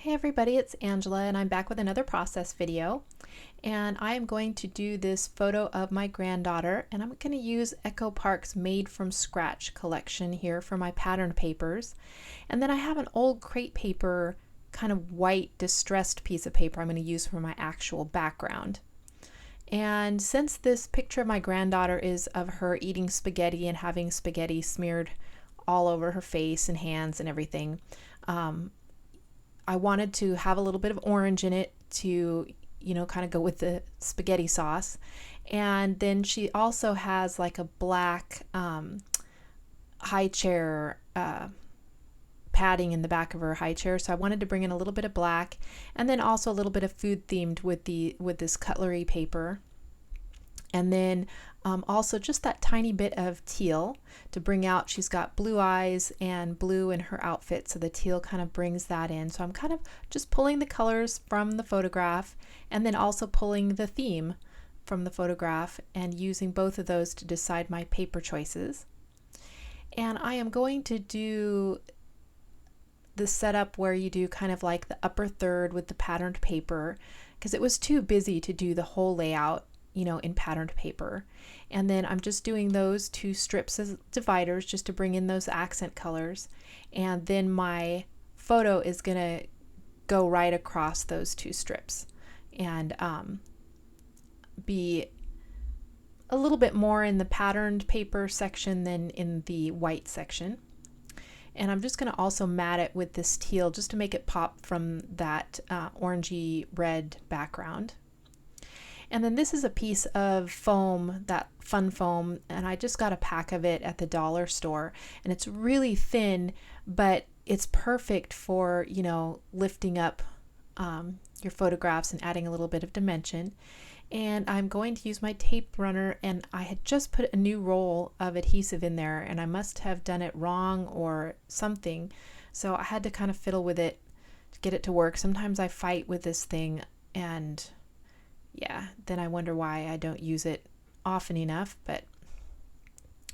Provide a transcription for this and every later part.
Hey everybody, it's Angela and I'm back with another process video, and I am going to do this photo of my granddaughter, and I'm going to use Echo Park's Made from Scratch collection here for my pattern papers. And then I have an old crate paper, kind of white distressed piece of paper I'm going to use for my actual background. And since this picture of my granddaughter is of her eating spaghetti and having spaghetti smeared all over her face and hands and everything, I wanted to have a little bit of orange in it to, kind of go with the spaghetti sauce. And then she also has like a black high chair padding in the back of her high chair. So I wanted to bring in a little bit of black, and then also a little bit of food themed with this cutlery paper. And then also just that tiny bit of teal to bring out. She's got blue eyes and blue in her outfit, so the teal kind of brings that in. So I'm kind of just pulling the colors from the photograph and then also pulling the theme from the photograph and using both of those to decide my paper choices. And I am going to do the setup where you do kind of like the upper third with the patterned paper, because it was too busy to do the whole layout in patterned paper. And then I'm just doing those two strips as dividers just to bring in those accent colors. And then my photo is going to go right across those two strips and be a little bit more in the patterned paper section than in the white section. And I'm just going to also mat it with this teal just to make it pop from that orangey red background. And then this is a piece of foam, that fun foam, and I just got a pack of it at the dollar store. And it's really thin, but it's perfect for, lifting up your photographs and adding a little bit of dimension. And I'm going to use my tape runner, and I had just put a new roll of adhesive in there, and I must have done it wrong or something. So I had to kind of fiddle with it to get it to work. Sometimes I fight with this thing, and then I wonder why I don't use it often enough. But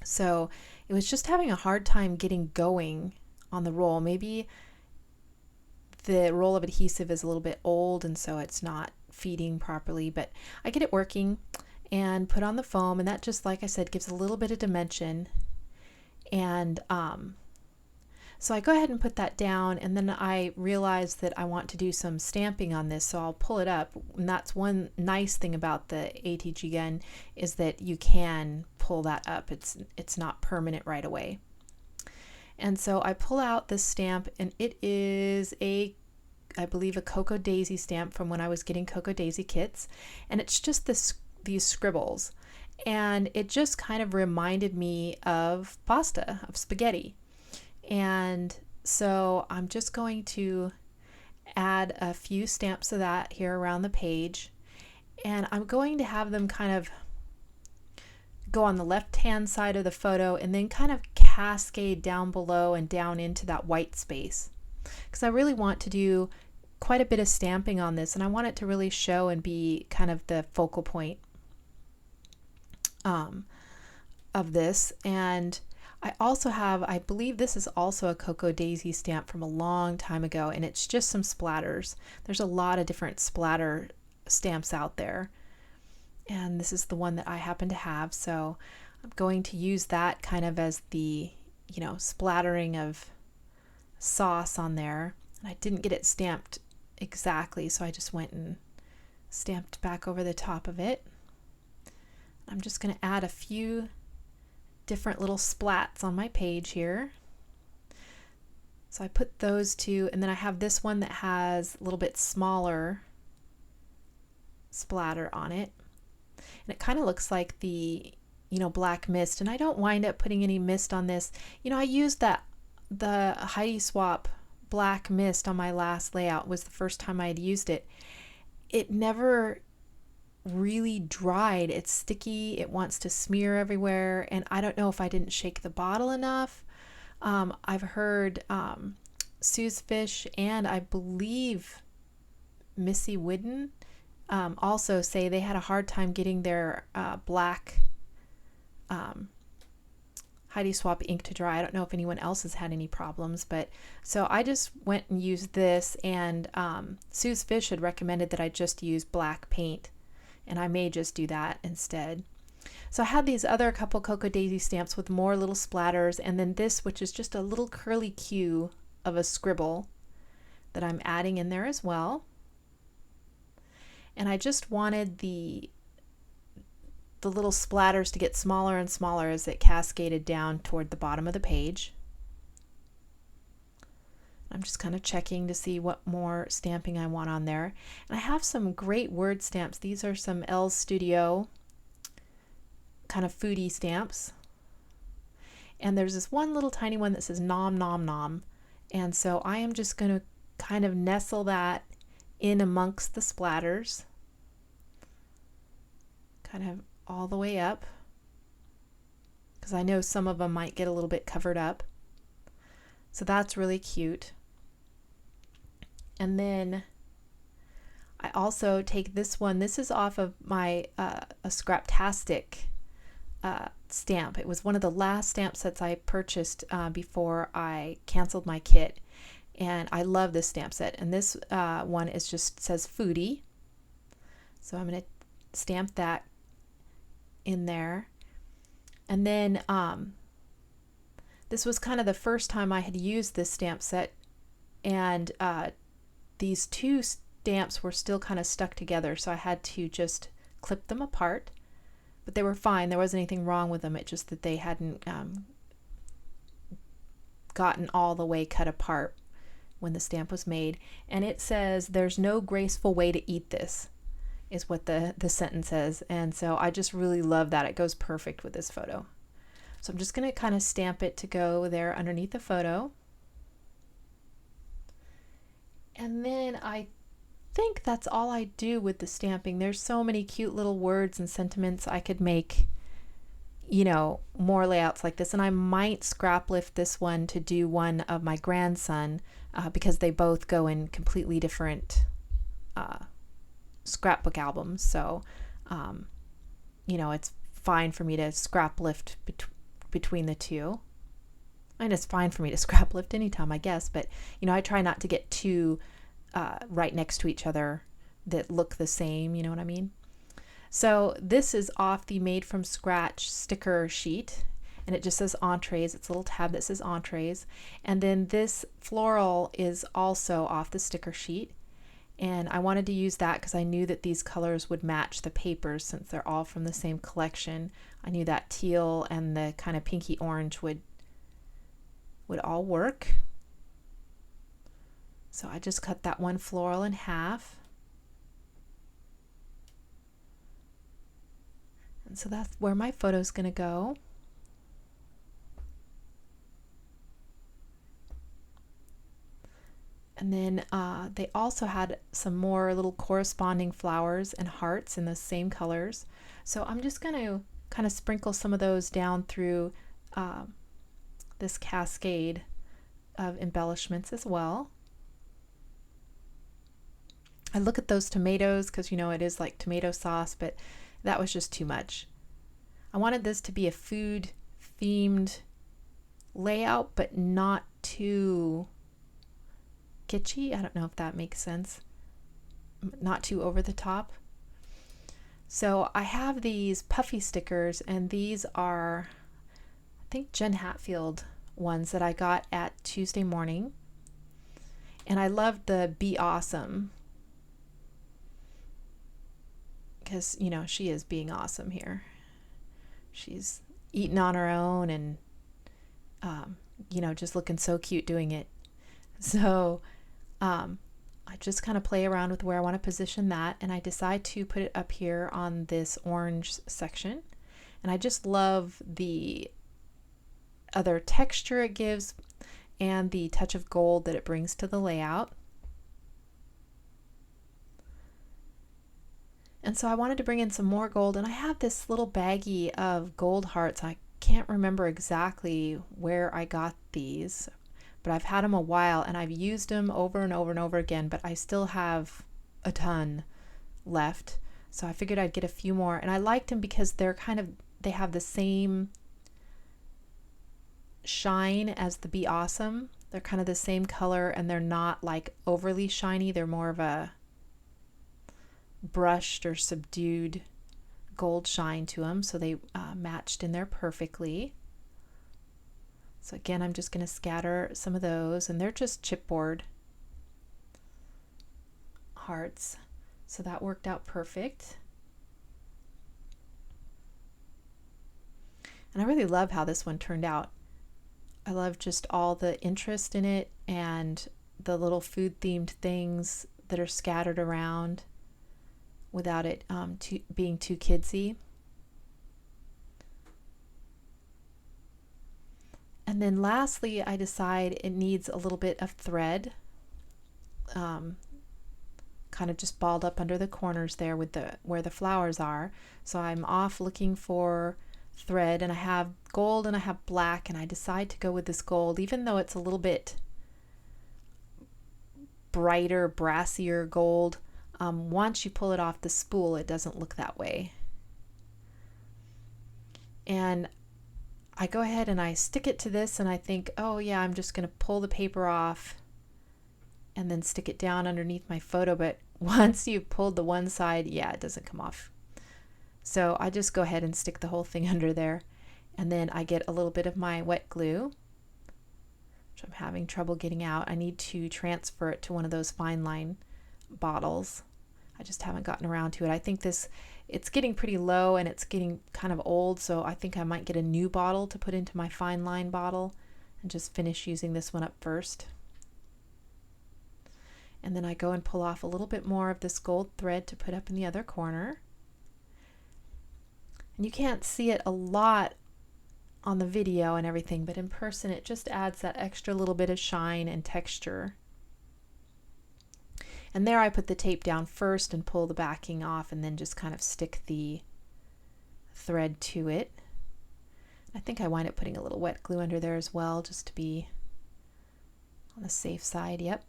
so it was just having a hard time getting going on the roll. Maybe the roll of adhesive is a little bit old and so it's not feeding properly, but I get it working and put on the foam, and that just, like I said, gives a little bit of dimension. And so I go ahead and put that down, and then I realize that I want to do some stamping on this, so I'll pull it up. And that's one nice thing about the ATG gun, is that you can pull that up. It's not permanent right away. And so I pull out this stamp, and it is I believe a Cocoa Daisy stamp from when I was getting Cocoa Daisy kits, and it's just these scribbles. And it just kind of reminded me of pasta, of spaghetti. And so I'm just going to add a few stamps of that here around the page, and I'm going to have them kind of go on the left hand side of the photo and then kind of cascade down below and down into that white space, because I really want to do quite a bit of stamping on this, and I want it to really show and be kind of the focal point of this. And I also have, I believe this is also a Cocoa Daisy stamp from a long time ago, and it's just some splatters. There's a lot of different splatter stamps out there, and this is the one that I happen to have. So I'm going to use that kind of as the, splattering of sauce on there. And I didn't get it stamped exactly, so I just went and stamped back over the top of it. I'm just going to add a few different little splats on my page here. So I put those two, and then I have this one that has a little bit smaller splatter on it. And it kind of looks like the, black mist, and I don't wind up putting any mist on this. I used the Heidi Swapp black mist on my last layout. Was the first time I had used it. It never really dried. It's sticky, it wants to smear everywhere, and I don't know if I didn't shake the bottle enough. I've heard Sue's Fish and I believe Missy Whidden also say they had a hard time getting their black Heidi Swapp ink to dry. I don't know if anyone else has had any problems, but so I just went and used this, and Sue's Fish had recommended that I just use black paint, and I may just do that instead. So I had these other couple Cocoa Daisy stamps with more little splatters, and then this, which is just a little curly Q of a scribble that I'm adding in there as well. And I just wanted the little splatters to get smaller and smaller as it cascaded down toward the bottom of the page. I'm just kind of checking to see what more stamping I want on there. And I have some great word stamps. These are some Elle's Studio kind of foodie stamps. And there's this one little tiny one that says nom nom nom. And so I am just going to kind of nestle that in amongst the splatters. Kind of all the way up, because I know some of them might get a little bit covered up. So that's really cute. And then I also take this one. This is off of my a Scraptastic stamp. It was one of the last stamp sets I purchased before I canceled my kit. And I love this stamp set. And this one is just says foodie. So I'm going to stamp that in there. And then this was kind of the first time I had used this stamp set, and these two stamps were still kind of stuck together, so I had to just clip them apart, but they were fine. There wasn't anything wrong with them. It's just that they hadn't gotten all the way cut apart when the stamp was made. And it says, "There's no graceful way to eat this," is what the sentence says. And so I just really love that. It goes perfect with this photo. So I'm just going to kind of stamp it to go there underneath the photo. And then I think that's all I do with the stamping. There's so many cute little words and sentiments I could make, you know, more layouts like this. And I might scrap lift this one to do one of my grandson because they both go in completely different scrapbook albums. So, you know, it's fine for me to scrap lift between the two. And it's fine for me to scrap lift anytime, I guess. But, you know, I try not to get two right next to each other that look the same. You know what I mean? So this is off the Made from Scratch sticker sheet. And it just says entrees. It's a little tab that says entrees. And then this floral is also off the sticker sheet. And I wanted to use that because I knew that these colors would match the papers since they're all from the same collection. I knew that teal and the kind of pinky orange would all work. So I just cut that one floral in half. And so that's where my photo is going to go. And then they also had some more little corresponding flowers and hearts in the same colors. So I'm just going to kind of sprinkle some of those down through this cascade of embellishments as well. I look at those tomatoes because, you know, it is like tomato sauce, but that was just too much. I wanted this to be a food themed layout, but not too kitschy. I don't know if that makes sense. Not too over the top. So I have these puffy stickers, and these are, I think, Jen Hatfield ones that I got at Tuesday Morning. And I love the Be Awesome because, you know, she is being awesome here. She's eating on her own and, you know, just looking so cute doing it. So I just kind of play around with where I want to position that, and I decide to put it up here on this orange section. And I just love the other texture it gives and the touch of gold that it brings to the layout. And so I wanted to bring in some more gold, and I have this little baggie of gold hearts. I can't remember exactly where I got these, but I've had them a while and I've used them over and over and over again, but I still have a ton left. So I figured I'd get a few more, and I liked them because they're they have the same shine as the Be Awesome. They're kind of the same color, and they're not like overly shiny. They're more of a brushed or subdued gold shine to them, so they matched in there perfectly. So again, I'm just going to scatter some of those, and they're just chipboard hearts. So that worked out perfect. And I really love how this one turned out. I love just all the interest in it and the little food themed things that are scattered around without it being too kidsy. And then lastly, I decide it needs a little bit of thread, kind of just balled up under the corners there with where the flowers are. So I'm off looking for thread, and I have gold and I have black, and I decide to go with this gold, even though it's a little bit brighter, brassier gold. Once you pull it off the spool, it doesn't look that way. And I go ahead and I stick it to this, and I think, oh yeah, I'm just going to pull the paper off and then stick it down underneath my photo. But once you've pulled the one side, yeah, it doesn't come off. So I just go ahead and stick the whole thing under there. And then I get a little bit of my wet glue, which I'm having trouble getting out. I need to transfer it to one of those fine line bottles. I just haven't gotten around to it. I think it's getting pretty low and it's getting kind of old, so I think I might get a new bottle to put into my fine line bottle and just finish using this one up first. And then I go and pull off a little bit more of this gold thread to put up in the other corner. And you can't see it a lot on the video and everything, but in person it just adds that extra little bit of shine and texture. And there I put the tape down first and pull the backing off, and then just kind of stick the thread to it. I think I wind up putting a little wet glue under there as well, just to be on the safe side. Yep.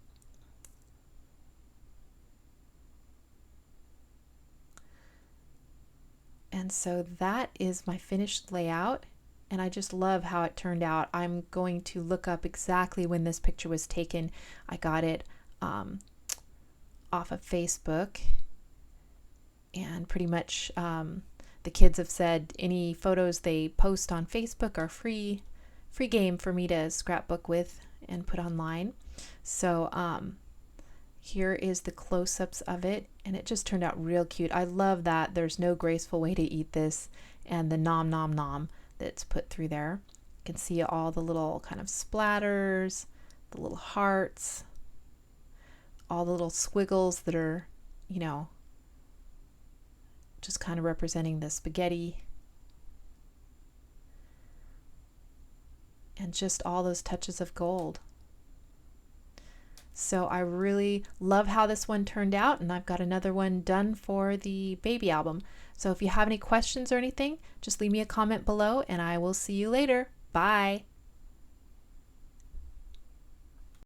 And so that is my finished layout, and I just love how it turned out. I'm going to look up exactly when this picture was taken. I got it off of Facebook, and pretty much the kids have said any photos they post on Facebook are free game for me to scrapbook with and put online. So here is the close-ups of it, and it just turned out real cute. I love that there's no graceful way to eat this, and the nom nom nom that's put through there. You can see all the little kind of splatters, the little hearts, all the little squiggles that are, you know, just kind of representing the spaghetti, and just all those touches of gold. So I really love how this one turned out, and I've got another one done for the baby album. So if you have any questions or anything, just leave me a comment below, and I will see you later. Bye.